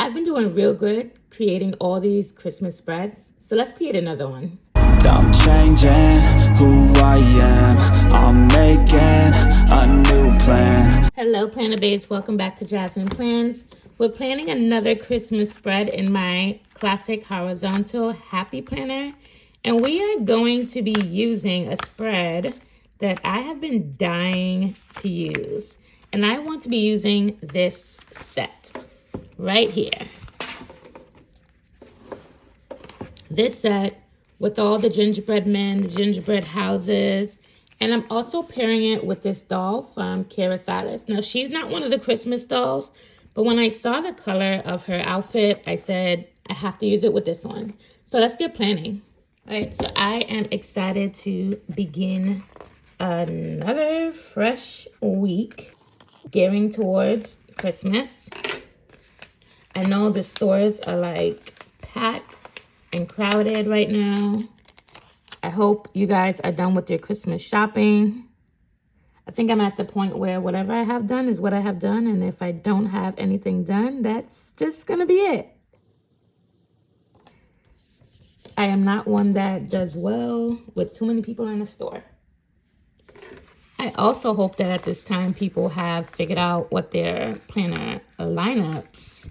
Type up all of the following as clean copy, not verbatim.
I've been doing real good creating all these Christmas spreads, so let's create another one. I'm changing who I am. I'm making a new plan. Hello, Planner Babes. Welcome back to Jasmine Plans. We're planning another Christmas spread in my classic horizontal happy planner. And we are going to be using a spread that I have been dying to use. And I want to be using this set right here. This set with all the gingerbread men, the gingerbread houses. And I'm also pairing it with this doll from Kara Salas. Now, she's not one of the Christmas dolls, but when I saw the color of her outfit, I said, I have to use it with this one. So let's get planning. All right, so I am excited to begin another fresh week gearing towards Christmas. I know the stores are like packed and crowded right now. I hope you guys are done with your Christmas shopping. I think I'm at the point where whatever I have done is what I have done. And if I don't have anything done, that's just gonna be it. I am not one that does well with too many people in the store. I also hope that at this time people have figured out what their planner lineups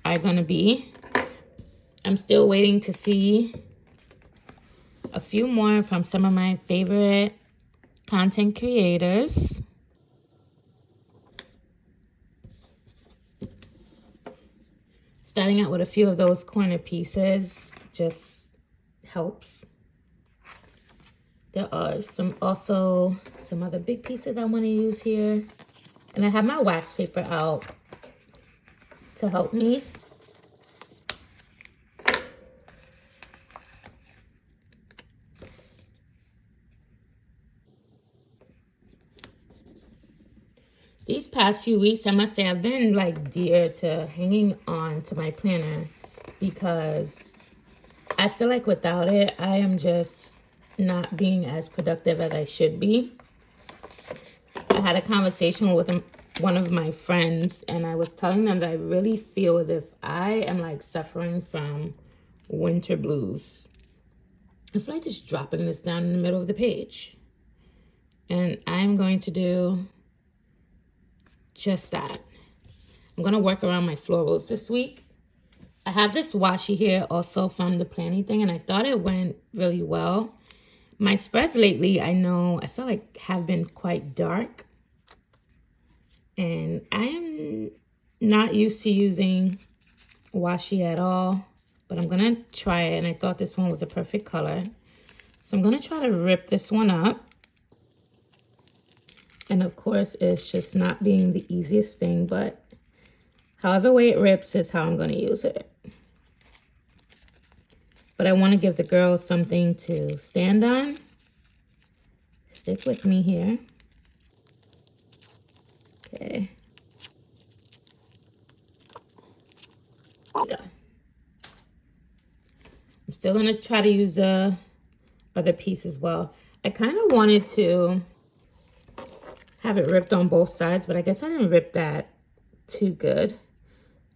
are gonna be. I'm still waiting to see a few more from some of my favorite content creators. Starting out with a few of those corner pieces just helps. There are some other big pieces I want to use here. And I have my wax paper out to help me. These past few weeks, I must say, I've been like dear to hanging on to my planner because I feel like without it, I am just not being as productive as I should be. I had a conversation with one of my friends and I was telling them that I really feel as if I am like suffering from winter blues. I feel like just dropping this down in the middle of the page. And I'm going to do just that. I'm gonna work around my florals this week. I have this washi here also from the planning thing and I thought it went really well. My spreads lately, I feel like have been quite dark. And I am not used to using washi at all, but I'm gonna try it and I thought this one was a perfect color. So I'm gonna try to rip this one up. And of course, it's just not being the easiest thing, but however way it rips is how I'm going to use it. But I want to give the girls something to stand on. Stick with me here. Okay. There we go. I'm still going to try to use the other piece as well. I kind of wanted to have it ripped on both sides, but I guess I didn't rip that too good.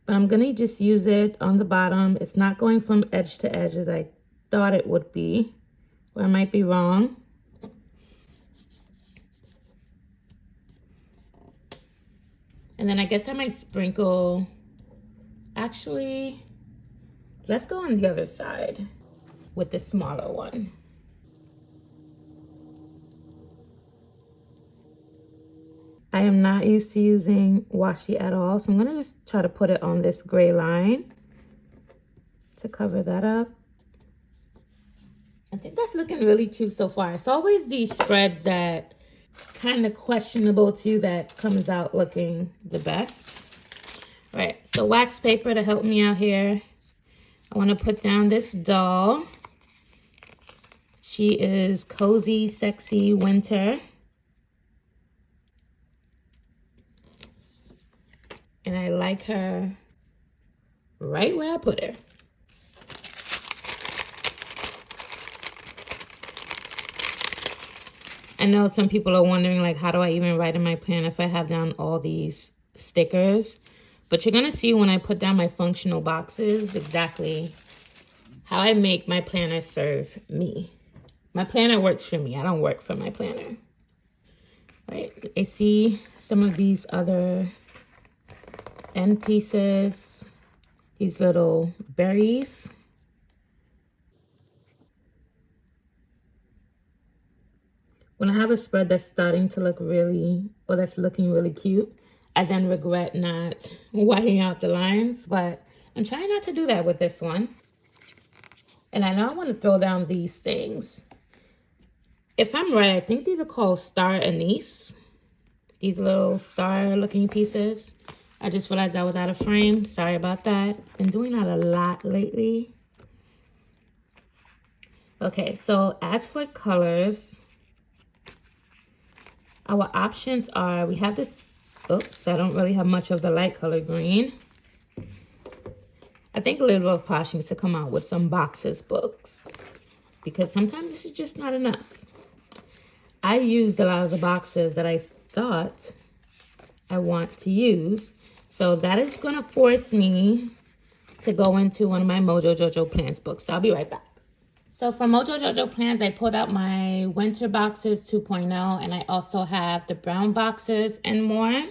But I'm gonna just use it on the bottom. It's not going from edge to edge as I thought it would be, or I might be wrong. And then I guess I might sprinkle, actually, let's go on the other side with the smaller one. I am not used to using washi at all, so I'm gonna just try to put it on this gray line to cover that up. I think that's looking really cute so far. It's always these spreads that kind of questionable too that comes out looking the best. All right, so wax paper to help me out here. I wanna put down this doll. She is Cozy, Sexy Winter. And I like her right where I put her. I know some people are wondering, like, how do I even write in my plan if I have down all these stickers? But you're going to see when I put down my functional boxes exactly how I make my planner serve me. My planner works for me. I don't work for my planner. Right? I see some of these other end pieces, these little berries. When I have a spread that's starting to look really, or that's looking really cute, I then regret not whiting out the lines, but I'm trying not to do that with this one. And I know I want to throw down these things. If I'm right, I think these are called star anise. These little star looking pieces. I just realized I was out of frame. Sorry about that. Been doing that a lot lately. Okay, so as for colors, our options are, we have this, oops, I don't really have much of the light color green. I think Little Rose Posh needs to come out with some boxes books because sometimes this is just not enough. I used a lot of the boxes that I thought I want to use. So that is going to force me to go into one of my Mojo Jojo Plans books. So I'll be right back. So for Mojo Jojo Plans, I pulled out my Winter Boxes 2.0, and I also have the brown boxes and more.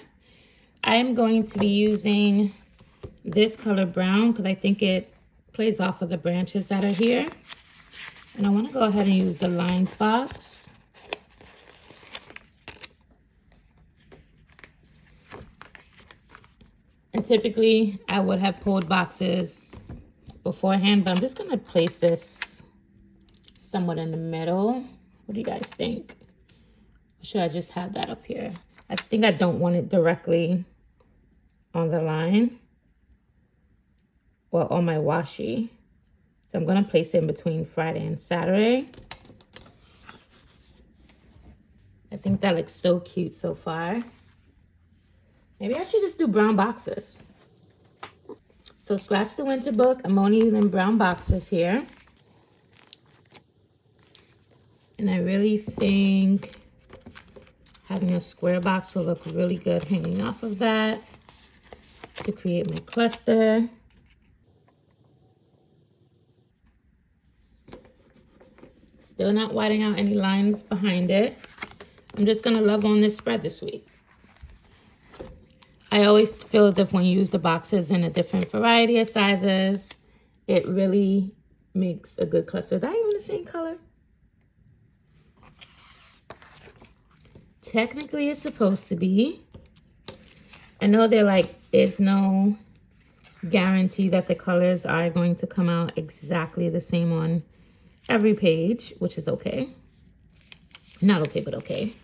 I am going to be using this color brown because I think it plays off of the branches that are here. And I want to go ahead and use the lined box. And typically I would have pulled boxes beforehand, but I'm just going to place this somewhat in the middle. What do you guys think? Or should I just have that up here? I think I don't want it directly on the line or on my washi. So I'm going to place it in between Friday and Saturday. I think that looks so cute so far. Maybe I should just do brown boxes. So scratch the winter book. I'm only using brown boxes here. And I really think having a square box will look really good hanging off of that to create my cluster. Still not whiting out any lines behind it. I'm just gonna love on this spread this week. I always feel as if when you use the boxes in a different variety of sizes, it really makes a good cluster. Is that even the same color? Technically, it's supposed to be. I know they're like, there's no guarantee that the colors are going to come out exactly the same on every page, which is okay. Not okay, but okay.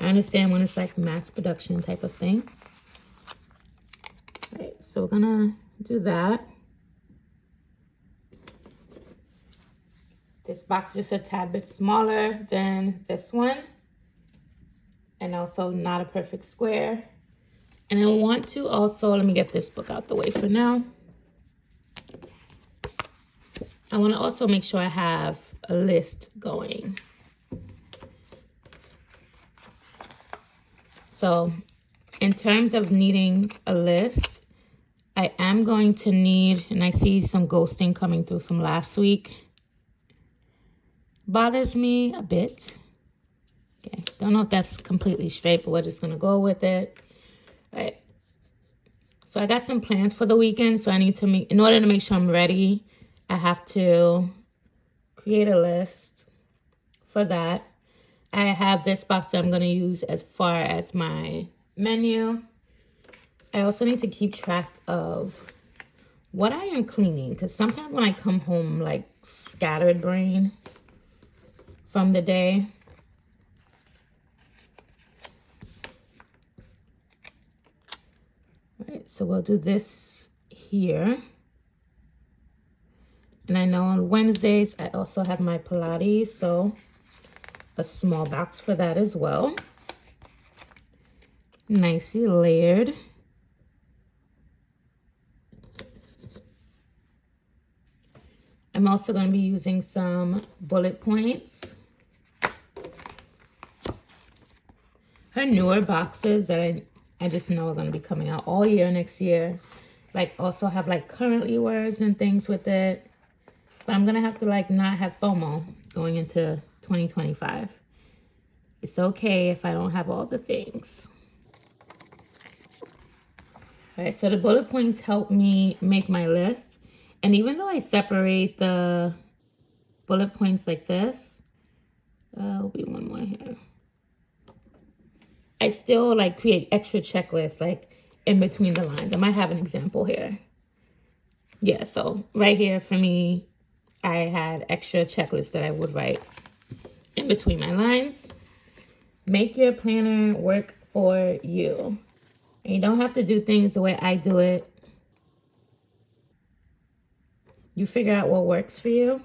I understand when it's like mass production type of thing. All right, so we're gonna do that. This box is just a tad bit smaller than this one. And also not a perfect square. And I want to also, let me get this book out the way for now. I want to also make sure I have a list going. So in terms of needing a list, I am going to need, and I see some ghosting coming through from last week. Bothers me a bit. Okay, don't know if that's completely straight, but we're just gonna go with it. All right. So I got some plans for the weekend, so I need to make, in order to make sure I'm ready, I have to create a list for that. I have this box that I'm gonna use as far as my menu. I also need to keep track of what I am cleaning, because sometimes when I come home, like scattered brain from the day. So we'll do this here. And I know on Wednesdays, I also have my Pilates, so a small box for that as well. Nicely layered. I'm also going to be using some bullet points. Her newer boxes that I just know are going to be coming out all year next year. Like also have like currently words and things with it. But I'm going to have to like not have FOMO going into 2025. It's okay if I don't have all the things. All right, so the bullet points help me make my list. And even though I separate the bullet points like this, there'll be one more here. I still like create extra checklists like in between the lines. I might have an example here. Yeah, so right here for me, I had extra checklists that I would write in between my lines. Make your planner work for you. And you don't have to do things the way I do it. You figure out what works for you.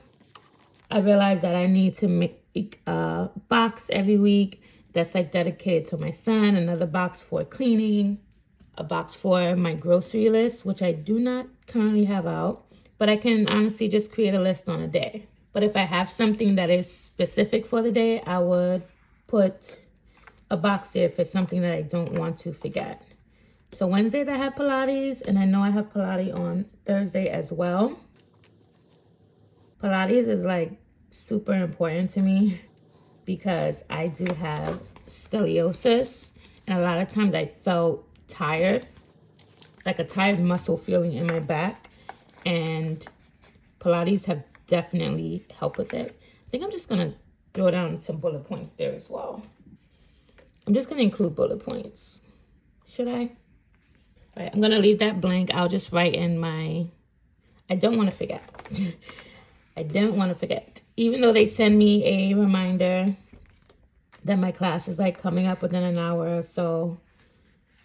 I realized that I need to make a box every week that's like dedicated to my son, another box for cleaning, a box for my grocery list, which I do not currently have out, but I can honestly just create a list on a day. But if I have something that is specific for the day, I would put a box there for something that I don't want to forget. So Wednesdays I have Pilates, and I know I have Pilates on Thursday as well. Pilates is like super important to me because I do have scoliosis, and a lot of times I felt tired, like a tired muscle feeling in my back, and Pilates have definitely helped with it. I think I'm just gonna throw down some bullet points there as well. I'm just gonna include bullet points. Should I? All right, I'm gonna leave that blank. I'll just write in my, I don't wanna forget. I don't wanna forget. Even though they send me a reminder that my class is like coming up within an hour or so,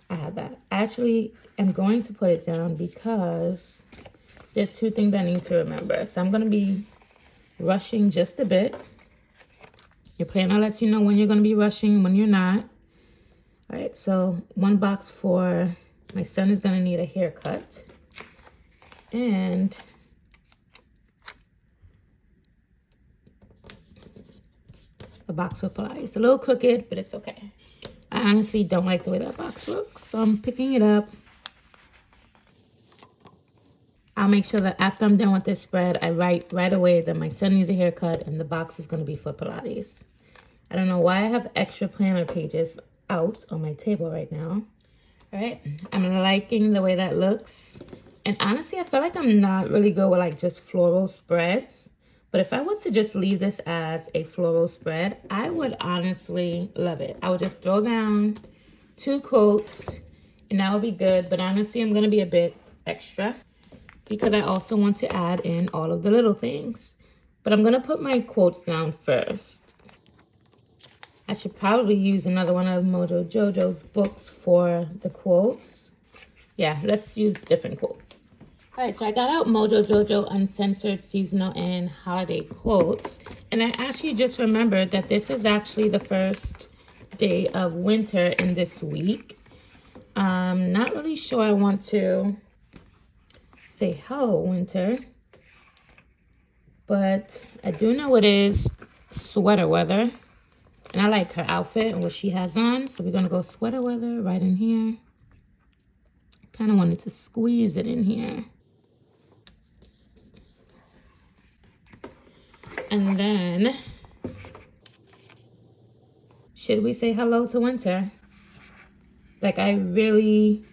I have that. I actually am going to put it down because there's two things I need to remember. So I'm gonna be rushing just a bit. Your planner lets you know when you're gonna be rushing, when you're not. All right, so one box for my son is gonna need a haircut. And a box for Pilates. It's a little crooked, but it's okay. I honestly don't like the way that box looks, so I'm picking it up. I'll make sure that after I'm done with this spread, I write right away that my son needs a haircut and the box is going to be for Pilates. I don't know why I have extra planner pages out on my table right now. All right, I'm liking the way that looks. And honestly, I feel like I'm not really good with like just floral spreads. But if I was to just leave this as a floral spread, I would honestly love it. I would just throw down 2 quotes and that would be good. But honestly, I'm going to be a bit extra because I also want to add in all of the little things. But I'm going to put my quotes down first. I should probably use another one of Mojo Jojo's books for the quotes. Yeah, let's use different quotes. All right, so I got out Mojo Jojo Uncensored Seasonal and Holiday Quotes. And I actually just remembered that this is actually the first day of winter in this week. Not really sure I want to say hello, winter. But I do know it is sweater weather. And I like her outfit and what she has on. So we're going to go sweater weather right in here. Kind of wanted to squeeze it in here. And then, should we say hello to winter? Like, I really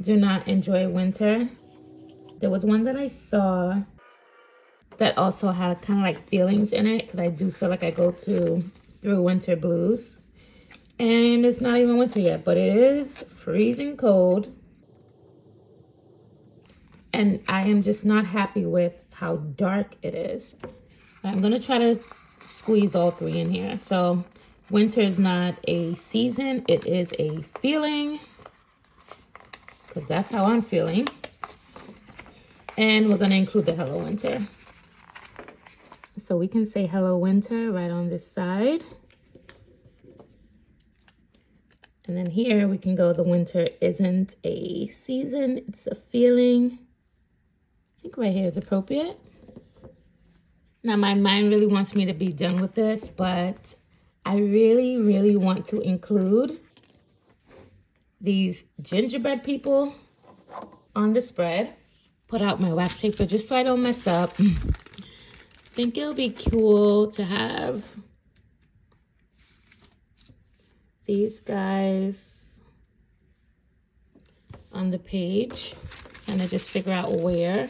do not enjoy winter. There was one that I saw that also had kind of like feelings in it, because I do feel like I go through winter blues. And it's not even winter yet, but it is freezing cold. And I am just not happy with how dark it is. I'm going to try to squeeze all 3 in here. So winter is not a season. It is a feeling. Because that's how I'm feeling. And we're going to include the hello winter. So we can say hello winter right on this side. And then here we can go the winter isn't a season. It's a feeling. I think right here is appropriate. Now, my mind really wants me to be done with this, but I really, really want to include these gingerbread people on the spread. Put out my wax paper just so I don't mess up. Think it'll be cool to have these guys on the page, and I just figure out where.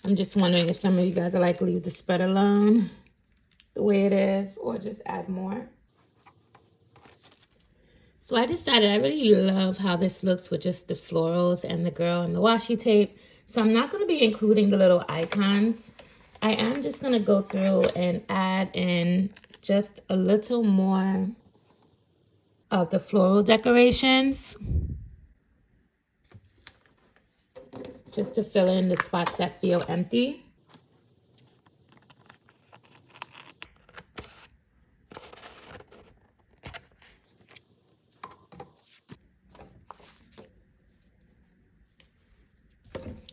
I'm just wondering if some of you guys are like, leave the spread alone the way it is, or just add more. So I decided I really love how this looks with just the florals and the girl and the washi tape. So I'm not going to be including the little icons. I am just going to go through and add in just a little more of the floral decorations, just to fill in the spots that feel empty.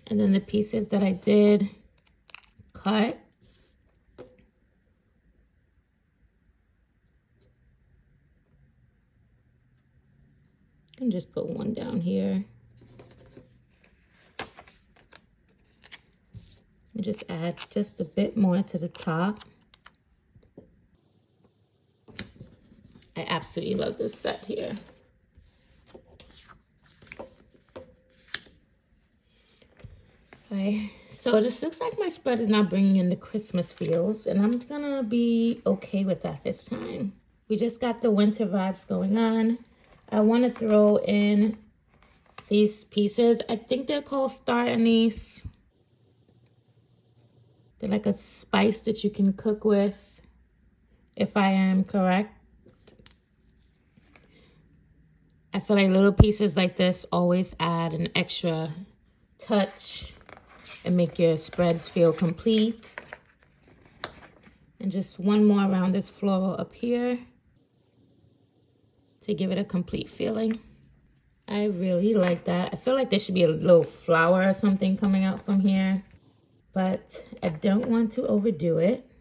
And then the pieces that I did cut, I can just put one down here. And just add just a bit more to the top. I absolutely love this set here. Okay, so this looks like my spread is not bringing in the Christmas feels, and I'm gonna be okay with that this time. We just got the winter vibes going on. I want to throw in these pieces. I think they're called star anise. They're like a spice that you can cook with, if I am correct. I feel like little pieces like this always add an extra touch and make your spreads feel complete. And just one more around this floral up here to give it a complete feeling. I really like that. I feel like there should be a little flower or something coming out from here, but I don't want to overdo it.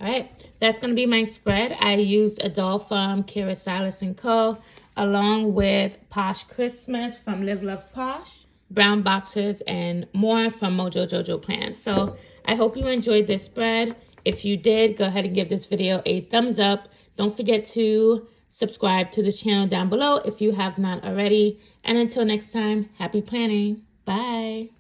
All right, that's gonna be my spread. I used a doll from Kira Silas & Co. along with Posh Christmas from Live Love Posh, brown boxes, and more from Mojo Jojo plans. So I hope you enjoyed this spread. If you did, go ahead and give this video a thumbs up. Don't forget to subscribe to this channel down below if you have not already. And until next time, happy planning. Bye.